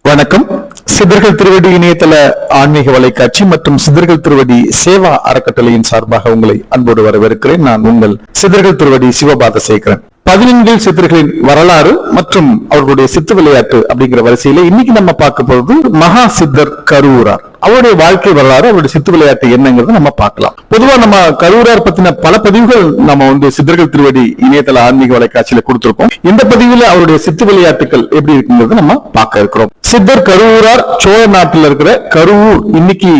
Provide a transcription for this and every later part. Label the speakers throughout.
Speaker 1: வணக்கம். சித்தர்கள் திருவடி இணையதள ஆன்மீக வலைக்காட்சி மற்றும் சித்தர்கள் திருவடி சேவா அறக்கட்டளையின் சார்பாக உங்களை அன்போடு வரவேற்கிறேன். நான் உங்கள் சித்தர்கள் திருவடி சிவபாத சேகரன். 14 சித்தர்களின் வரலாறு மற்றும் அவர்களுடைய சித்து விளையாட்டு அப்படிங்கிற வரிசையில இன்னைக்கு நம்ம பார்க்க போறது மகா சித்தர் கருவூரார். அவருடைய வாழ்க்கை வரலாறு, அவருடைய சித்து விளையாட்டு என்னங்கிறத நம்ம பார்க்கலாம். பொதுவா நம்ம கருவூரார் பத்தின பல பதிவுகள் நம்ம சித்தர்கள் திருவடி இணையதள ஆன்மீக வலைக்காட்சியில கொடுத்திருக்கோம். இந்த பதிவுல அவருடைய சித்து விளையாட்டுகள் எப்படி இருக்குங்கிறத நம்ம பார்க்க இருக்கிறோம். சித்தர் கருவூரார் சோழ நாட்டில் இருக்கிற கருவூர், இன்னைக்கு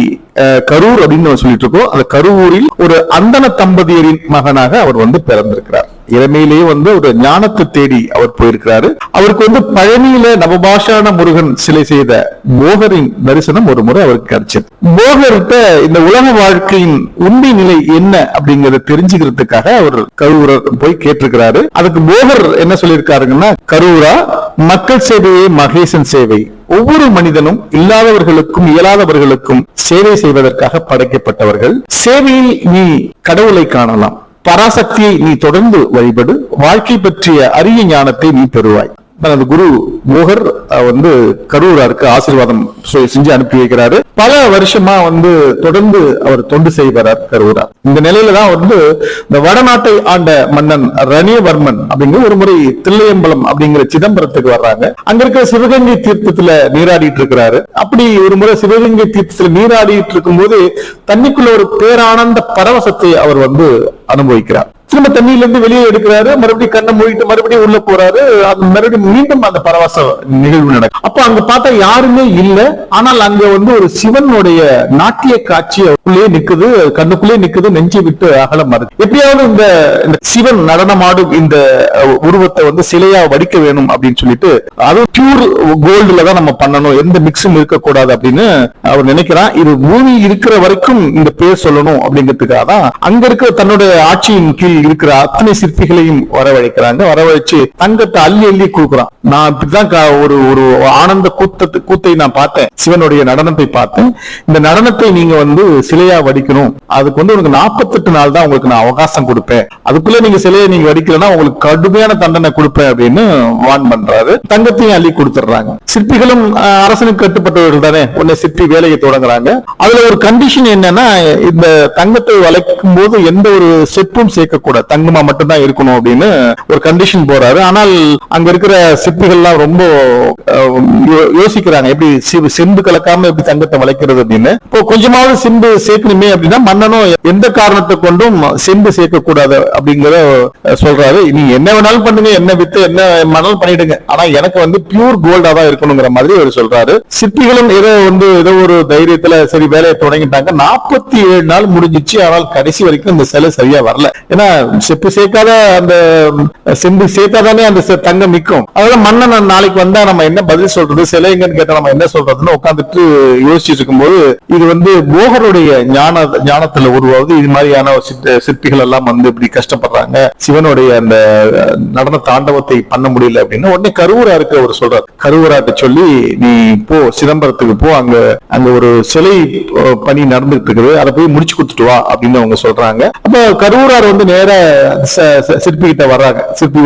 Speaker 1: கரூர் அப்படின்னு சொல்லிட்டு இருக்கோம். அந்த கருவூரில் ஒரு அந்தன தம்பதியரின் மகனாக அவர் பிறந்திருக்கிறார். இளமையிலேயே ஒரு ஞானத்தை தேடி அவர் போயிருக்கிறாரு. அவருக்கு பழனியில நவபாஷான முருகன் சிலை செய்த போகரின் தரிசனம் ஒரு முறை அவருக்கு கிடைச்சது. போகர்கிட்ட இந்த உலக வாழ்க்கையின் உண்மை நிலை என்ன அப்படிங்கறத தெரிஞ்சுக்கிறதுக்காக அவர் கருவூரர் போய் கேட்டிருக்கிறாரு. அதுக்கு போகர் என்ன சொல்லியிருக்காருங்கன்னா, கருவூரா, மக்கள் சேவையே மகேசன் சேவை. ஒவ்வொரு மனிதனும் இல்லாதவர்களுக்கும் இயலாதவர்களுக்கும் சேவை செய்வதற்காக படைக்கப்பட்டவர்கள். சேவையில் நீ கடவுளை காணலாம், பராசக்தியை நீ தொடர்ந்து வழிபடு, வாழ்க்கை பற்றிய அரிய ஞானத்தை நீ பெறுவாய். தனது குரு போகர் கரூராருக்கு ஆசீர்வாதம் செஞ்சு அனுப்பி வைக்கிறாரு. பல வருஷமா தொடர்ந்து அவர் தொண்டு செய்வார் கரூரார். இந்த நிலையில தான் இந்த வடநாட்டை ஆண்ட மன்னன் ரணியவர்மன் அப்படிங்கிற ஒரு முறை தில்லையம்பலம் அப்படிங்கிற சிதம்பரத்துக்கு வர்றாங்க. அங்க இருக்கிற சிவகங்கை தீர்த்தத்துல நீராடிட்டு இருக்கிறாரு. அப்படி ஒரு முறை சிவகங்கை தீர்த்தத்துல நீராடிட்டு இருக்கும் போது தண்ணிக்குள்ள ஒரு பேரானந்த பரவசத்தை அவர் அனுபவிக்கிறார். திரும்ப தண்ணியில இருந்து வெளியே எடுக்கிறாரு, மறுபடியும் கண்ணை மூடிட்டு மறுபடியும் உள்ள போறாரு. மறுபடியும் மீண்டும் அந்த பரவச நிகழ்வு நடக்கும். அப்ப அங்க பார்த்தா யாருமே இல்ல. ஆனால் அங்க ஒரு சிவனுடைய நாட்டிய காட்சி உள்ளே நிக்குது, கண்ணுக்குள்ளே நிக்குது, நெஞ்சை விட்டு அகல மறுது. எப்படியாவது இந்த சிவன் நடனமாடும் இந்த உருவத்தை சிலையா வடிக்க வேணும் அப்படின்னு சொல்லிட்டு, அது பியூர் கோல்டுல தான் நம்ம பண்ணணும், எந்த மிக்ஸும் இருக்கக்கூடாது அப்படின்னு அவர் நினைக்கிறான். இது பூமி இருக்கிற வரைக்கும் இந்த பேர் சொல்லணும் அப்படிங்கிறதுக்காக தான் அங்க இருக்கிற தன்னுடைய ஆட்சியின் கீழ் இருக்கிற அத்தனை சிற்பிகளையும் வரவழைக்கிறாங்க. வரவழைச்சு தங்கத்தை அள்ளி அள்ளி கொடுக்குறான். நான் இப்படிதான் ஒரு ஆனந்த கூத்தை நான் பார்த்தேன், சிவனுடைய நடனத்தை பார்த்தேன். இந்த நடனத்தை நீங்க சிலையா வடிக்கணும். அதுக்கு உனக்கு 48 நாள் தான் உங்களுக்கு நான் அவகாசம் கொடுப்பேன். அதுக்குள்ள நீங்க சிலையை நீங்க வடிக்கலன்னா உங்களுக்கு கடுமையான தண்டனை கொடுப்பேன் அப்படின்னு வான் பண்றாரு. தங்கத்தையும் அள்ளி கொடுத்துடுறாங்க. சிற்பிகளும் அரசனுக்கு கட்டுப்பட்டவர்கள் தானே, உடனே சிற்பி வேலையை தொடங்குறாங்க. அதுல ஒரு கண்டிஷன் என்னன்னா, இந்த தங்கத்தை வளைக்கும் போது எந்த ஒரு செப்பும் சேர்க்க கூட தங்கமா மட்டும்தான் இருக்கணும் அப்படின்னு ஒரு கண்டிஷன் போறாரு. ஆனால் அங்க இருக்கிற சிற்பிகள்லாம் ரொம்ப யோசிக்கிறாங்க, எப்படி செம்பு கலக்காம எப்படி தங்கத்தை வளைக்கிறது அப்படின்னு. இப்போ கொஞ்சமாவது செம்பு சேர்க்கணுமே அப்படின்னா மன்னனும் எந்த காரணத்தை கொண்டும் செம்பு சேர்க்க கூடாது அப்படிங்கிற சொல்றாரு. நீ என்ன வேணாலும் பண்ணுங்க, என்ன வித்து என்ன மணல் பண்ணிடுங்க, ஆனா எனக்கு பியூர் கோல்டா தான் இருக்கணுங்கிற மாதிரி அவர் சொல்றாரு. சிற்பிகளும் ஏதோ ஒரு தைரியத்துல சரி வேலையை தொடங்கிட்டாங்க. 47 நாள் முடிஞ்சிச்சு. ஆனால் கடைசி வரைக்கும் இந்த சிலை சரியா வரல. ஏன்னா செப்பு சேர்க்காத அந்த செம்பு சேர்த்தாதானே அந்த தங்கம் நிற்கும். அதனால மன்னன் நாளைக்கு வந்தா நம்ம என்ன பதில் சொல்றது, சிலைங்கன்னு கேட்டா நம்ம என்ன சொல்றதுன்னு உட்காந்துட்டு யோசிச்சுட்டு இருக்கும்போது, இது போகருடைய ஞானத்துல உருவாகுது. இது மாதிரியான சிற்பிகள் எல்லாம் இப்படி கஷ்டப்படுறாங்க, சிவனுடைய அந்த நடன தாண்டவத்தை பண்ண முடியல அப்படின்னு உடனே கருவூராருக்கு அவர் சொல்றாரு. கருவூராட்ட சொல்லி, நீ போ சிதம்பரத்துக்கு போ, அங்க ஒரு சிலை பணி நடந்துட்டு இருக்குது, அதை போய் முடிச்சு கொடுத்துட்டு வா அப்படின்னு அவங்க சொல்றாங்க. அப்ப கருவூரார் நேரா சிற்பி கிட்ட வர்றாங்க. சிற்பி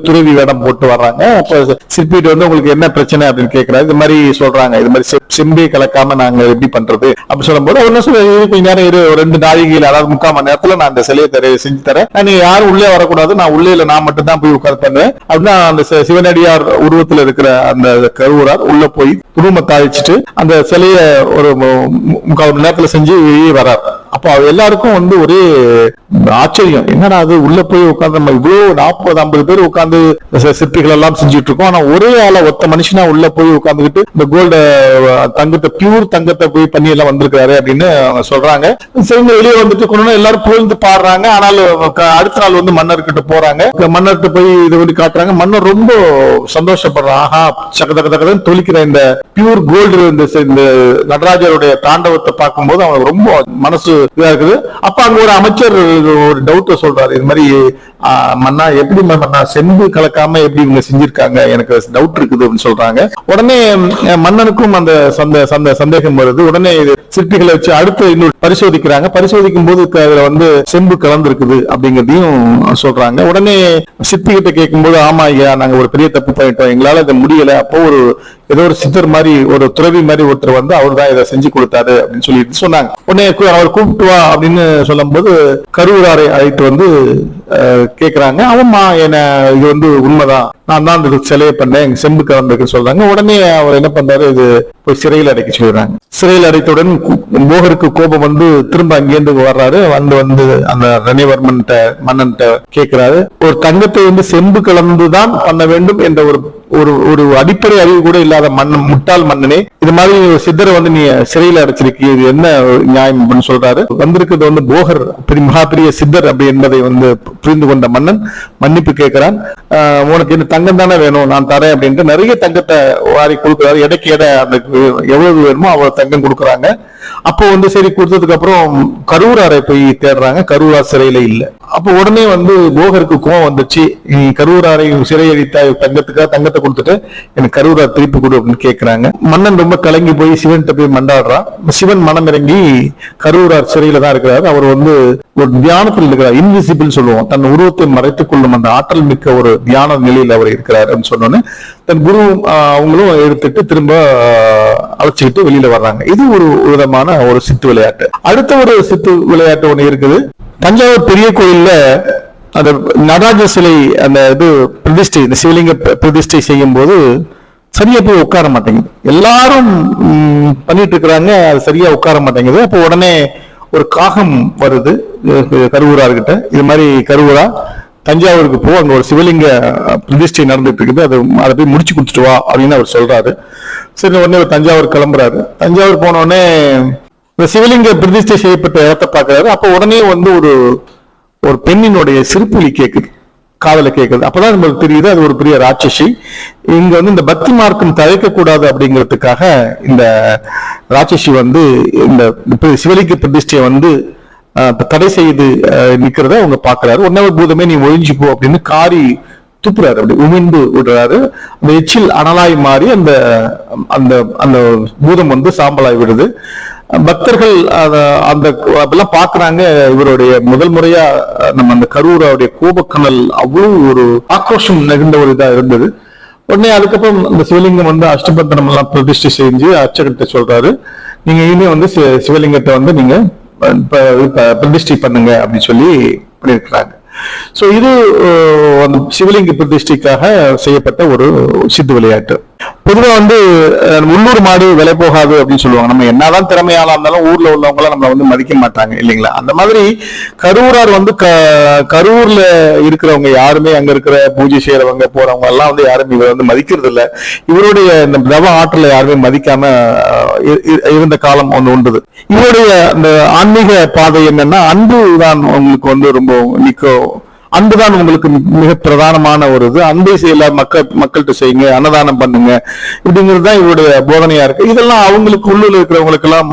Speaker 1: துறவி வேடம் போட்டு வர்றாங்க. அப்ப சிற்பி கிட்ட வந்து உங்களுக்கு என்ன பிரச்சனை அப்படின்னு கேட்கிறாரு. இது மாதிரி சொல்றாங்க, இது மாதிரி செம்பே கலக்காம நாங்க எப்படி பண்றது அப்படின்னு சொல்லும் போது அவர் என்ன சொல்றாரு, கொஞ்ச நேரம் 2 நாழிகையில், அதாவது 3/4 மணி நேரத்துல நான் அந்த சிலையை செஞ்சு தரேன், நீங்க யாரும் உள்ளே வரக்கூடாது, நான் உள்ளே இல்ல, நான் மட்டும் தான் போய் உட்கார்ந்து பண்ணுவேன் அப்படின்னா அந்த சிவனடியார் உருவத்துல இருக்கிற அந்த கருவூரார் உள்ள போய் குடும்ப தாழிச்சிட்டு அந்த சிலையை ஒரு 3/4 மணி நேரத்துல செஞ்சு வெளியே வரார். அப்போ எல்லாருக்கும் வந்து ஒரே ஆச்சரியம், என்னடா அது உள்ள போய் உட்கார்ந்து நம்ம இவ்வளவு 40-50 பேர் உட்கார்ந்து சிற்பிகள் எல்லாம் செஞ்சுட்டு இருக்கோம், ஆனா ஒரே ஆள ஒத்த மனுஷனா உள்ள போய் உட்கார்ந்துகிட்டு இந்த கோல்டு தங்கத்தை, பியூர் தங்கத்தை போய் பண்ணி எல்லாம் வந்திருக்காரு அப்படின்னு அவங்க சொல்றாங்க. சரிங்க, வெளியே வந்துட்டு கொண்டு எல்லாரும் புகழ்ந்து பாடுறாங்க. ஆனால் அடுத்த நாள் வந்து மன்னர்கிட்ட போறாங்க. மன்னர்கிட்ட போய் இது வந்து காட்டுறாங்க. மன்னர் ரொம்ப சந்தோஷப்படுறான். ஆஹா, சக்கதக்கதன்னு தொழிக்கிற இந்த பியூர் கோல்டு இந்த நடராஜருடைய தாண்டவத்தை பார்க்கும்போது அவனுக்கு ரொம்ப மனசு இதா இருக்குது. அப்ப அங்க ஒரு அமைச்சர் ஒரு டவுட்ட சொல்றாரு, இது மாதிரி மன்னா எப்படி மன்னா செம்பு கலக்காம எப்படி இவங்க செஞ்சிருக்காங்க, எனக்கு டவுட் இருக்குது அப்படின்னு சொல்றாங்க. உடனே மன்னனுக்கும் அந்த சந்தேகம் வருது. உடனே சிற்பிகளை வச்சு அடுத்து இன்னொரு பரிசோதிக்கிறாங்க. பரிசோதிக்கும் போது அதுல வந்து செம்பு கலந்து இருக்குது அப்படிங்கிறதையும் சொல்றாங்க. உடனே சிற்பி கிட்ட கேட்கும் போது, ஆமா ஐயா, நாங்க ஒரு பெரிய தப்பு பண்ணிட்டோம், எங்களால இதை முடியல. அப்போ ஏதோ ஒரு சித்தர் மாதிரி, ஒரு துறவி மாதிரி ஒருத்தர் வந்து அவர் தான் இதை செஞ்சு கொடுத்தாரு அப்படின்னு சொல்லிட்டு சொன்னாங்க. உடனே அவர் கூப்பிட்டு வா அப்படின்னு சொல்லும் போது கருவூராரை அழைத்து வந்து கேக்குறாங்க. அவன்மா என்ன, இது வந்து உண்மைதான், நான் தான் இந்த சிலையை பண்ணேன், செம்பு கலந்துருக்கு சொல்றாங்க. உடனே அவர் என்ன பண்றாரு, இது போய் சிறையில் அடைக்க சொல்றாங்க. சிறையில் அடைத்தவுடன் போகருக்கு கோபம் வந்து திரும்ப அங்கேருந்து வர்றாரு. வந்து அந்த ரணிவர்மன் மன்னன்ட்ட கேட்கிறாரு, ஒரு தங்கத்தை வந்து செம்பு கலந்துதான் பண்ண வேண்டும் என்ற ஒரு அடிப்படை அறிவு கூட இல்லாத முட்டாள் மன்னனே, இது மாதிரி சித்தரை வந்து நீ சிறையில் அடைச்சிருக்கீங்க, இது என்ன நியாயம் அப்படின்னு சொல்றாரு. வந்திருக்கிறது வந்து போகர், மகா பெரிய சித்தர் அப்படி என்பதை வந்து புரிந்து கொண்ட மன்னன் மன்னிப்பு கேட்கிறான். உனக்கு இந்த தங்கம் தானே வேணும், நான் தரேன் அப்படின்ட்டு நிறைய தங்கத்தை வாரி கொடுக்குறாரு. எடைக்கு எடை அந்த எவ்வளவு வேணுமோ அவ்வளவு தங்கம் கொடுக்குறாங்க. அப்போ வந்து சரி கொடுத்ததுக்கு அப்புறம் கரூராரை போய் தேடுறாங்க. கரூரார் சிறையில இல்ல. அப்போ உடனே வந்து போகருக்கு கோவம் வந்துச்சு, நீ கரூராரை சிறையடித்த தங்கத்தை கொடுத்துட்டு எனக்கு கரூரார் திருப்பி கொடு அப்படின்னு கேட்கிறாங்க. மன்னன் ரொம்ப கலங்கி போய் சிவன்கிட்ட போய் மண்டாடுறான். சிவன் மனம் இறங்கி கரூரார் சிறையில தான் இருக்கிறார். அவர் வந்து ஒரு தியானத்தில் இருக்கிறார், இன்விசிபிள் சொல்லுவோம், தன் உருவத்தை மறைத்துக் கொள்ளும் அந்த ஆற்றல் மிக்க ஒரு தியான நிலையில் அவர் இருக்கிறார் அப்படின்னு சொன்னோன்னு தன் குரு அவங்களும் எடுத்துட்டு திரும்ப அழைச்சிக்கிட்டு வெளியில வர்றாங்க. இது ஒரு விதமான ஒரு சித்து விளையாட்டு. அடுத்த ஒரு சித்து விளையாட்டு ஒண்ணு இருக்குது. தஞ்சாவூர் பெரிய கோயில்ல அந்த நடராஜ சிலை அந்த இது பிரதிஷ்டை, இந்த சிவலிங்க பிரதிஷ்டை செய்யும் போது சரியா போய் உட்கார மாட்டேங்குது. எல்லாரும் பண்ணிட்டு இருக்கிறாங்க, அது சரியா உட்கார மாட்டேங்குது. அப்போ உடனே ஒரு காகம் வருது கருவூரார்கிட்ட, இது மாதிரி கருவூரா தஞ்சாவூருக்கு போ, அங்க ஒரு சிவலிங்க பிரதிஷ்டை நடந்துட்டு இருக்குது, அதை போய் முடிச்சு கொடுத்துட்டு வா அப்படின்னு அவர் சொல்றாரு. சரி, உடனே தஞ்சாவூர் கிளம்புறாரு. தஞ்சாவூர் போன உடனே இந்த சிவலிங்க பிரதிஷ்டை செய்யப்பட்ட இடத்தை பாக்குறாரு. அப்ப உடனே வந்து ஒரு பெண்ணினுடைய சிரிப்புலி கேக்குது, காதல கேக்குது. அப்பதான் நம்மளுக்கு தெரியுது அது ஒரு பெரிய ராட்சசி. இங்க வந்து இந்த பக்தி மார்க்கம் தழைக்க கூடாது அப்படிங்கிறதுக்காக இந்த ராட்சசி வந்து இந்த சிவலிங்க பிரதிஷ்டையை வந்து தடை செய்து நிக்கிறத அவங்க பாக்குறாரு. உடனே பூதமே நீ ஒழிஞ்சு போ அப்படின்னு காரி துப்புறாரு, அப்படி உமிழ்ந்து விடுறாரு. அந்த எச்சில் அனலாய் மாறி அந்த அந்த அந்த பூதம் வந்து சாம்பலாய் விடுது. பக்தர்கள் அந்த அப்படிலாம் பாக்குறாங்க. இவருடைய முதல் முறையா நம்ம அந்த கரூராவுடைய கோபக்கனல் அவ்வளவு ஒரு ஆக்ரோஷம் நெகிழ்ந்த ஒரு இதா இருந்தது. உடனே அதுக்கப்புறம் அந்த சிவலிங்கம் வந்து அஷ்டபந்தனம் எல்லாம் பிரதிஷ்டை செஞ்சு அர்ச்சகர்கிட்ட சொல்றாரு, நீங்க இனிமே வந்து சிவலிங்கத்தை வந்து நீங்க பிரதிஷ்டை பண்ணுங்க அப்படின்னு சொல்லி பண்ணியிருக்கிறாங்க. சோ இது அந்த சிவலிங்க பிரதிஷ்டைக்காக செய்யப்பட்ட ஒரு சித்து விளையாட்டு. பொதுவா வந்து உள்ளூர் மாடு விலை போகாது அப்படின்னு சொல்லுவாங்க. நம்ம என்னதான் திறமையாளா இருந்தாலும் ஊர்ல உள்ளவங்க எல்லாம் நம்மள வந்து மதிக்க மாட்டாங்க இல்லைங்களா. அந்த மாதிரி கரூரார் வந்து கரூர்ல இருக்கிறவங்க யாருமே, அங்க இருக்கிற பூஜை செய்யறவங்க போறவங்க எல்லாம் வந்து யாரும் இவர் வந்து மதிக்கிறது இல்லை. இவருடைய இந்த தவ ஆற்றலை யாருமே மதிக்காம இருந்த காலம் ஒன்று உண்டுது. இவருடைய அந்த ஆன்மீக பாதை என்னன்னா, அன்பு தான் உங்களுக்கு வந்து ரொம்ப நிற்கும். அன்புதான் உங்களுக்கு மிக பிரதானமான ஒரு இது. அன்பை செய்யல மக்கள்கிட்ட செய்யுங்க, அன்னதானம் பண்ணுங்க, இப்படிங்கிறது தான் இவருடைய போதனையா இருக்கு. இதெல்லாம் அவங்களுக்கு உள்ளூர்ல இருக்கிறவங்களுக்கு எல்லாம்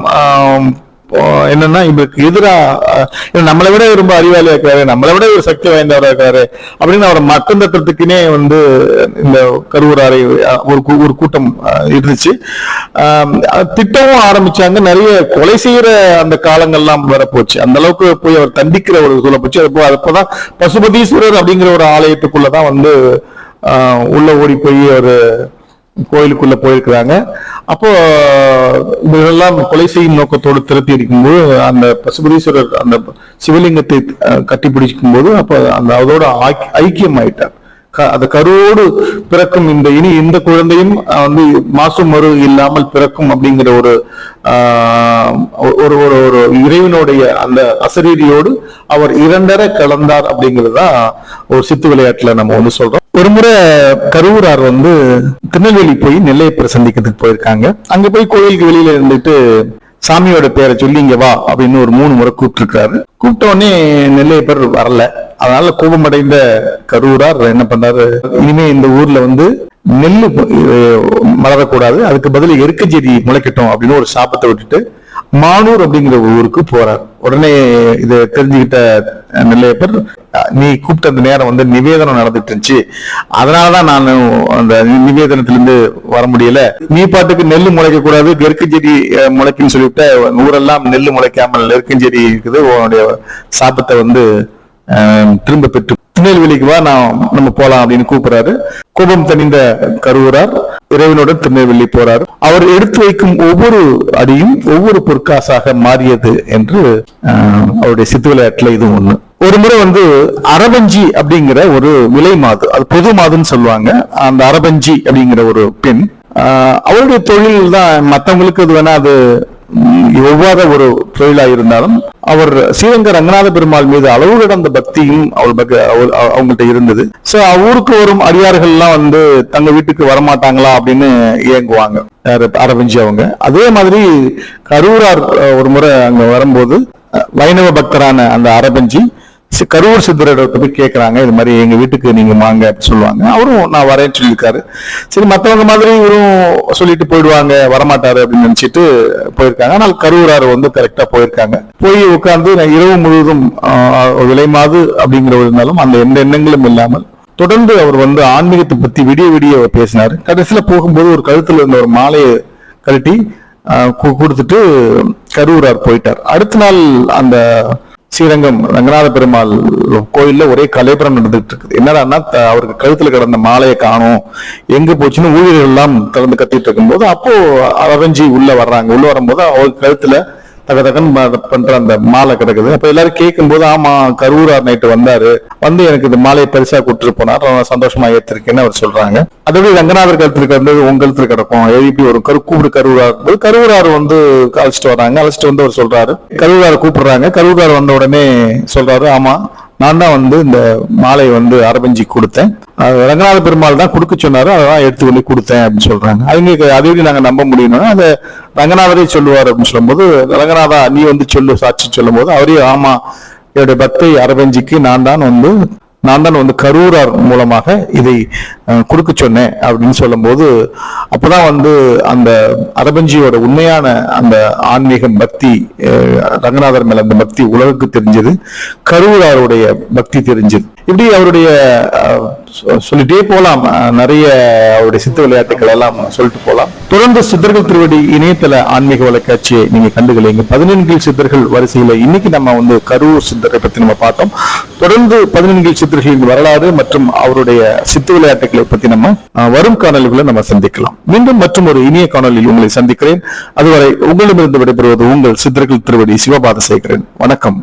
Speaker 1: என்னன்னா இவருக்கு எதிராக நம்மளை விட ரொம்ப அறிவாளியா இருக்காரு, நம்மளை விட ஒரு சக்தி வாய்ந்தவரா இருக்காரு அப்படின்னு அவரை மட்டம் தட்டுறதுக்குனே வந்து இந்த கருவூராரை ஒரு கூட்டம் இருந்துச்சு. திட்டமும் ஆரம்பிச்சாங்க. நிறைய கொலை செய்யற அந்த காலங்கள்லாம் வரப்போச்சு. அந்த அளவுக்கு போய் அவர் தண்டிக்கிற ஒரு சூழல் போச்சு. அப்பதான் பசுபதீஸ்வரர் அப்படிங்கிற ஒரு ஆலயத்துக்குள்ளதான் வந்து உள்ள ஓடி போய் ஒரு கோயிலுக்குள்ள போயிருக்கிறாங்க. அப்போ இதெல்லாம் கொலை செய்யும் நோக்கத்தோடு திரட்டி இருக்கும்போது அந்த பசுபதீஸ்வரர் அந்த சிவலிங்கத்தை கட்டி பிடிக்கும் போது அப்ப அந்த அதோட ஐக்கியம் ஆயிட்டார். அந்த கருவோடு பிறக்கும் இந்த குழந்தையும் வந்து மாசு மறு இல்லாமல் பிறக்கும் அப்படிங்கிற ஒரு ஒரு இறைவனுடைய அந்த அசரீரியோடு அவர் இரண்டரை கலந்தார் அப்படிங்கிறதா ஒரு சித்து விளையாட்டுல நம்ம வந்து சொல்றோம். ஒரு முறை கருவூரார் வந்து திருநெல்வேலி போய் நெல்லையப்பரை சந்திக்கிறதுக்கு போயிருக்காங்க. அங்க போய் கோயிலுக்கு வெளியில இருந்துட்டு சாமியோட பேரை சொல்லி இங்க வா அப்படின்னு ஒரு 3 முறை கூப்பிட்டுருக்காரு. கூப்பிட்ட உடனே நெல்லையப்பர் வரல. அதனால கோபமடைந்த கருவூரார் என்ன பண்றாரு, இனிமே இந்த ஊர்ல வந்து நெல்லு மலரக்கூடாது, அதுக்கு பதில் எருக்கஞ்செடி முளைக்கட்டும் அப்படின்னு ஒரு சாபத்தை விட்டுட்டு மானூர் அப்படிங்கிற ஊருக்கு போறார். உடனே இதை தெரிஞ்சுக்கிட்ட நெல்லையப்பர், நீ கூப்பிட்ட அந்த நேரம் வந்து நிவேதனம் நடந்துட்டு இருந்துச்சு, அதனாலதான் நான் அந்த நிவேதனத்திலிருந்து வர முடியல, நீ பாட்டுக்கு நெல்லு முளைக்க கூடாது எருக்கஞ்செடி முளைக்குன்னு சொல்லிவிட்ட, ஊரெல்லாம் நெல்லு முளைக்காமல் எருக்கஞ்செடி இருக்குது, உன்னுடைய சாபத்தை வந்து திரும்ப பெற்று திருநெல்வேலிக்கு வா, நம்ம போலாம் அப்படின்னு கூப்பிடுறாரு. கோபம் தணிந்த கருவூரார் இறைவனோட திருநெல்வேலி போறாரு. அவர் எடுத்து வைக்கும் ஒவ்வொரு அடியும் ஒவ்வொரு பொற்காசாக மாறியது என்று அவருடைய சித்து விளையாட்டுல இது ஒண்ணு. ஒரு முறை வந்து அரபஞ்சி அப்படிங்கிற ஒரு விலை மாது, அது பொது மாதுன்னு சொல்லுவாங்க. அந்த அரபஞ்சி அப்படிங்கிற ஒரு பெண், அவருடைய தொழில் தான் மற்றவங்களுக்கு அது வேணா அது ஒவ்வாத ஒரு தொழிலா இருந்தாலும் அவர் ஸ்ரீரங்க ரங்கநாத பெருமாள் மீது அளவு கடந்த பக்தியும் அவங்கள்ட்ட இருந்தது. சோ ஊருக்கு வரும் அடியார்கள் எல்லாம் வந்து தங்க வீட்டுக்கு வரமாட்டாங்களா அப்படின்னு இயங்குவாங்க அரபஞ்சி அவங்க. அதே மாதிரி கரூரார் ஒரு முறை அங்க வரும்போது வைணவ பக்தரான அந்த அரபஞ்சி கரூர் சித்தரிடத்தை போய் கேட்கறாங்க, இது மாதிரி எங்க வீட்டுக்கு நீங்க வாங்க அப்படின்னு சொல்லுவாங்க. அவரும் நான் வரேன்னு சொல்லியிருக்காரு. சரி, மற்றவங்க மாதிரி இவரும் சொல்லிட்டு போயிடுவாங்க, வரமாட்டாரு அப்படின்னு நினைச்சிட்டு போயிருக்காங்க. ஆனால் கரூரார் வந்து கரெக்டா போயிருக்காங்க. போய் உட்கார்ந்து இரவு முழுவதும் விலைமாது அப்படிங்கிற இருந்தாலும் அந்த எந்த எண்ணங்களும் இல்லாமல் தொடர்ந்து அவர் வந்து ஆன்மீகத்தை பத்தி விடிய விடிய பேசினாரு. கடைசியில போகும்போது ஒரு கழுத்துல இருந்த ஒரு மாலையை கழட்டி கொடுத்துட்டு கரூரார் போயிட்டார். அடுத்த நாள் அந்த ஸ்ரீரங்கம் ரங்கநாத பெருமாள் கோயில்ல ஒரே கலைபுரம் நடந்துட்டு இருக்குது. என்னடான்னா அவருக்கு கழுத்துல கிடந்த மாலையை காணும், எங்க போச்சுன்னு ஊழியர்கள் எல்லாம் திறந்து கத்திட்டு இருக்கும் போது அப்போ அரவஞ்சி உள்ள வர்றாங்க. உள்ள வரும்போது அவருக்கு கழுத்துல தகதகன் பண்ற அந்த மாலை கிடக்குது. அப்ப எல்லாரும் கேட்கும் போது, ஆமா கரூரார் நைட்டு வந்தாரு, வந்து எனக்கு இந்த மாலையை பரிசா கொடுத்துட்டு போனார், சந்தோஷமா ஏத்திருக்கேன்னு அவர் சொல்றாங்க. அதோட ரங்கநாதர் கழுத்துல வந்து உங்க கழுத்துல கிடக்கும் எழுப்பி ஒரு கூப்பிடு கரூரார். கரூரார் வந்து அழைச்சிட்டு வர்றாங்க. அழைச்சிட்டு வந்து அவர் சொல்றாரு, கரூரார் கூப்பிடுறாங்க. கரூரார் வந்த உடனே சொல்றாரு, ஆமா நான் தான் வந்து இந்த மாலையை வந்து அரபஞ்சி கொடுத்தேன், ரங்கநாத பெருமாள் தான் கொடுக்க சொன்னாரு, அதான் எடுத்து கொண்டு கொடுத்தேன் அப்படின்னு சொல்றாங்க. அவங்க அதை நாங்க நம்ப முடியணும்னா அதை ரங்கநாதரே சொல்லுவார் அப்படின்னு சொல்லும்போது, ரங்கநாதா நீ வந்து சொல்லு சாட்சி சொல்லும் போது அவரே, ஆமா என்னுடைய பக்தை அரபஞ்சிக்கு நான் தான் வந்து கரூரார் மூலமாக இதை கொடுக்க சொன்னேன் அப்படின்னு சொல்லும் போது, அப்பதான் வந்து அந்த அரபஞ்சியோட உண்மையான அந்த ஆன்மீகம் பக்தி, ரங்கநாதர் மேல அந்த பக்தி உலகுக்கு தெரிஞ்சது, கரூராருடைய பக்தி தெரிஞ்சது. இப்படி அவருடைய சொல்லிட்டே போலாம், நிறைய அவருடைய சித்து விளையாட்டுகள் எல்லாம் சொல்லிட்டு போலாம். தொடர்ந்து சித்தர்கள் திருவடி இணையதள ஆன்மீக வலைக்காட்சியை நீங்க கண்டுகளீங்க. 14 சித்தர்கள் வரிசையில இன்னைக்கு நம்ம வந்து கரூர் சித்தரை பத்தி நம்ம பார்த்தோம். தொடர்ந்து 14 சித்தர்களின் வரலாறு மற்றும் அவருடைய சித்து விளையாட்டுகளை பத்தி நம்ம வரும் காணொலிகளை நம்ம சந்திக்கலாம். மீண்டும் மற்றும் ஒரு இனிய காணொலியில் உங்களை சந்திக்கிறேன். அதுவரை உங்களிடமிருந்து விடைபெறுவது உங்கள் சித்தர்கள் திருவடி சிவபாதசேகரன். வணக்கம்.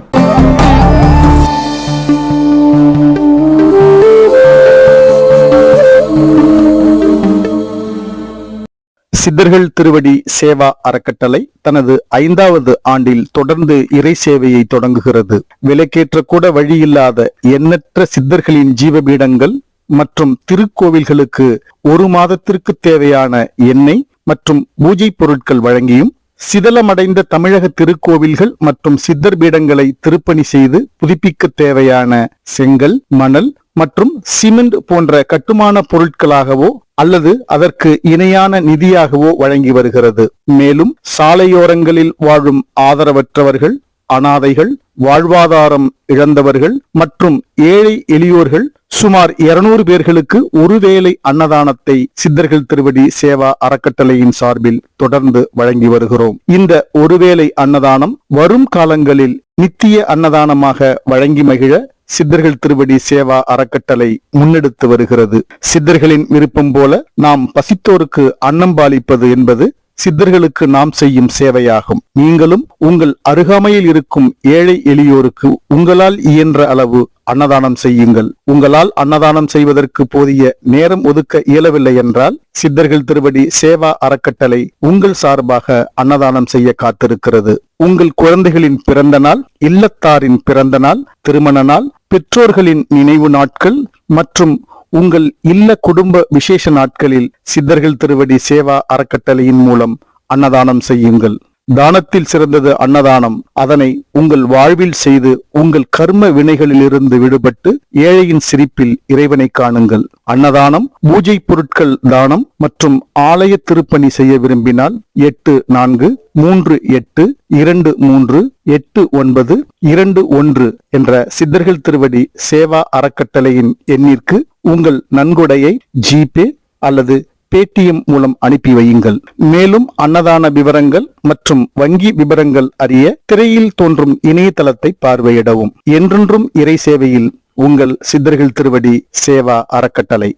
Speaker 1: சித்தர்கள் திருவடி சேவா அறக்கட்டளை தனது 5வது ஆண்டில் தொடர்ந்து இறை சேவையை தொடங்குகிறது. விலைக்கேற்ற கூட வழியில்லாத எண்ணற்ற சித்தர்களின் ஜீவபீடங்கள் மற்றும் திருக்கோவில்களுக்கு 1 மாதத்திற்கு தேவையான எண்ணெய் மற்றும் பூஜை பொருட்கள் வழங்கியும், சிதலமடைந்த தமிழக திருக்கோவில்கள் மற்றும் சித்தர் பீடங்களை திருப்பணி செய்து புதுப்பிக்க தேவையான செங்கல், மணல், மற்றும் சிமெண்ட் போன்ற கட்டுமான பொருட்களாகவோ அல்லது அதற்கு இணையான நிதியாகவோ வழங்கி வருகிறது. மேலும் சாலையோரங்களில் வாழும் ஆதரவற்றவர்கள், அனாதைகள், வாழ்வாதாரம் இழந்தவர்கள் மற்றும் ஏழை எளியோர்கள் சுமார் 200 பேர்களுக்கு ஒருவேளை அன்னதானத்தை சித்தர்கள் திருவடி சேவா அறக்கட்டளையின் சார்பில் தொடர்ந்து வழங்கி வருகிறோம். இந்த ஒருவேளை அன்னதானம் வரும் காலங்களில் நித்திய அன்னதானமாக வழங்கி மகிழ சித்தர்கள் திருவடி சேவா அறக்கட்டளை முன்னெடுத்து வருகிறது. சித்தர்களின் விருப்பம் போல நாம் பசித்தோருக்கு அன்னம் பாலிப்பது என்பது சித்தர்களுக்கு நாம் செய்யும் சேவையாகும். நீங்களும் உங்கள் அருகாமையில் இருக்கும் ஏழை எளியோருக்கு உங்களால் இயன்ற அளவு அன்னதானம் செய்யுங்கள். உங்களால் அன்னதானம் செய்வதற்கு போதிய நேரம் ஒதுக்க இயலவில்லை என்றால் சித்தர்கள் திருவடி சேவா அறக்கட்டளை உங்கள் சார்பாக அன்னதானம் செய்ய காத்திருக்கிறது. உங்கள் குழந்தைகளின் பிறந்த நாள், இல்லத்தாரின் பிறந்த நாள், திருமண நாள், பெற்றோர்களின் நினைவு நாட்கள் மற்றும் உங்கள் இல்ல குடும்ப விசேஷ நாட்களில் சித்தர்கள் திருவடி சேவா அறக்கட்டளையின் மூலம் அன்னதானம் செய்யுங்கள். தானத்தில் சிறந்தது அன்னதானம். அதனை உங்கள் வாழ்வில் செய்து உங்கள் கர்ம வினைகளிலிருந்து விடுபட்டு ஏழையின் சிரிப்பில் இறைவனை காணுங்கள். அன்னதானம், பூஜை பொருட்கள் தானம் மற்றும் ஆலய திருப்பணி செய்ய விரும்பினால் 8438238921 என்ற சித்தர்கள் திருவடி சேவா அறக்கட்டளையின் எண்ணிற்கு உங்கள் நன்கொடையை ஜிபே அல்லது பேடிஎம் மூலம் அனுப்பி வையுங்கள். மேலும் அன்னதான விவரங்கள் மற்றும் வங்கி விவரங்கள் அறிய திரையில் தோன்றும் இணையதளத்தை பார்வையிடவும். என்றென்றும் இறை சேவையில் உங்கள் சித்தர்கள் திருவடி சேவா அறக்கட்டளை.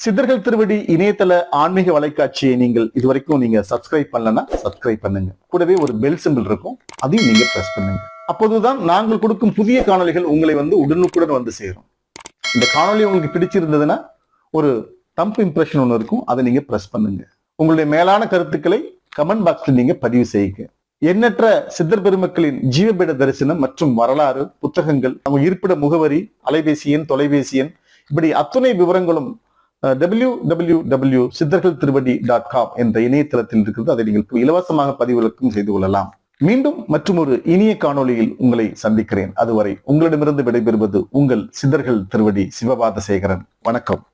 Speaker 1: சித்தர்கள் திருவடி இணையதள ஆன்மீக வலைக்காட்சியை நீங்கள் இதுவரைக்கும் சப்ஸ்கிரைப் பண்ணலன்னா சப்ஸ்கிரைப் பண்ணுங்க. கூடவே ஒரு பெல் சிம்பிள் இருக்கும், அதையும் நீங்க பிரஸ் பண்ணுங்க. அப்போதுதான் நாங்கள் கொடுக்கும் புதிய காணொளிகள் உங்களை உடனுக்குடன் சேரும். இந்த காணொளி உங்களுக்கு பிடிச்சிருந்ததுன்னா ஒரு தம்ப் இம்ப்ரெஷன் ஒன்று இருக்கும், அதை நீங்க பிரஸ் பண்ணுங்க. உங்களுடைய மேலான கருத்துக்களை கமெண்ட் பாக்ஸ்ல நீங்க பதிவு செய்யுங்க. எண்ணற்ற சித்தர் பெருமக்களின் ஜீவபீட தரிசனம் மற்றும் வரலாறு புத்தகங்கள், அவங்க இருப்பிட முகவரி, அலைபேசி எண், தொலைபேசி எண், இப்படி அத்துணை விவரங்களும் www.சித்தர்கள்திருவடி.com என்ற இணையதளத்தில் இருக்கிறது. அதை நீங்கள் இலவசமாக பதிவிறக்கம் செய்து கொள்ளலாம். மீண்டும் மற்றும் ஒரு இனிய காணொளியில் உங்களை சந்திக்கிறேன். அதுவரை உங்களிடமிருந்து விடைபெறுவது உங்கள் சித்தர்கள் திருவடி சிவபாத சேகரன். வணக்கம்.